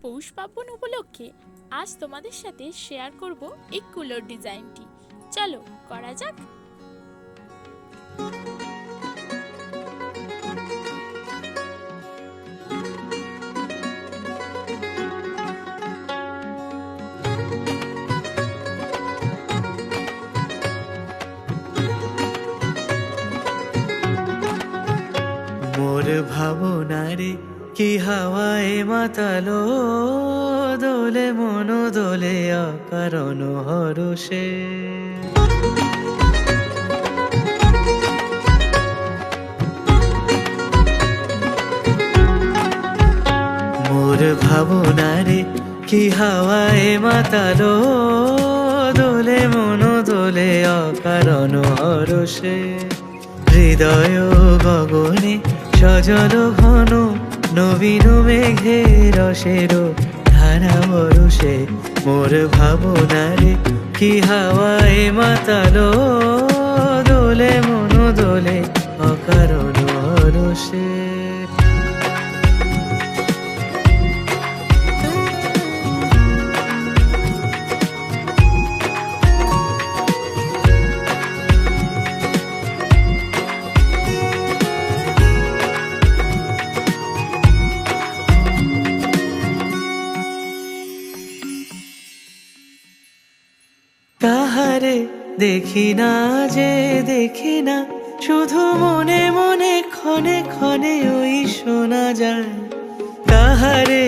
পৌষ পার্বণ উপলক্ষে আজ তোমাদের সাথে শেয়ার করব এই কুলোর ডিজাইনটি। চলো করা যাক। মোর ভাবনারে কি হাওয়ায় মাতালো, দোলে মন দোলে অকারণ হরষে। মোর ভাবনারে কি হাওয়ায় মাতালো, দোলে মন দোলে অকারণ হরষে। হৃদয় গগনে সজল ঘন নবীন মেঘে রসের ধারা বরষে। মোর ভাবনারে কি হাওয়ায় মাতালো, দোলে মন দোলে অকারণ হরষে। কাহারে দেখি না যে দেখি না, শুধু মনে মনে ক্ষণে ক্ষণে ওই শোনা যায়। কাহারে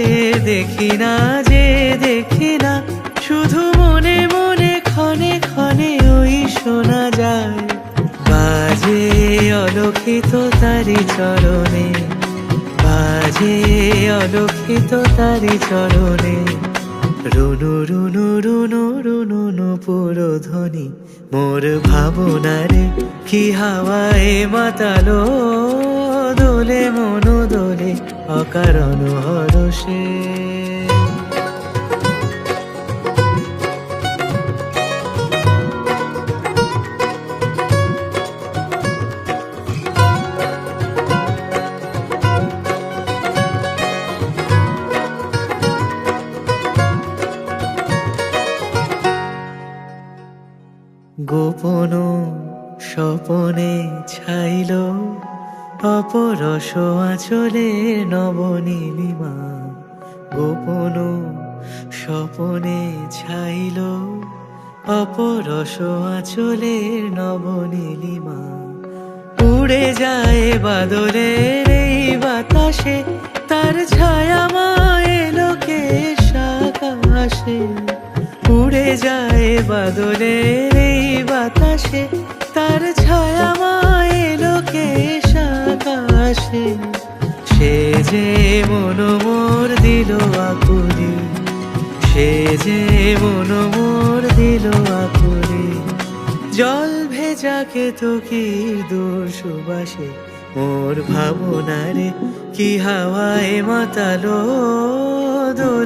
দেখি না যে দেখি না, শুধু মনে মনে ক্ষণে ক্ষণে ওই শোনা যায়। বাজে অলক্ষিত তারি চরণে, বাজে অলক্ষিত তারি চরণে। রুনু রুনু রুনু রুনু নূপুর ধ্বনি। মোর ভাবনারে কি হাওয়ায় মাতালো, দোলে মন দোলে অকারণ হরষে। গোপন স্বপনে ছাইল অপরস আঁচলে নবনীলিমা। গোপন স্বপনে ছাইল অপরস আঁচলে নবনীলিমা। উড়ে যায় বাদলের এই বাতাসে, তার ছায়া মায়ে লোকে আকাশে। উড়ে যায় বাদলের এই বাতাসে, তার ছায়া মায়ে লোকে আকাশে। সে যে মন মোর দিল আকুলি, সে যে মন মোর দিল আকুলি। জল ভেজা কেতকীর দূর সুবাসে। মোর ভাবনারে কি হাওয়ায় মাতালো, দোলে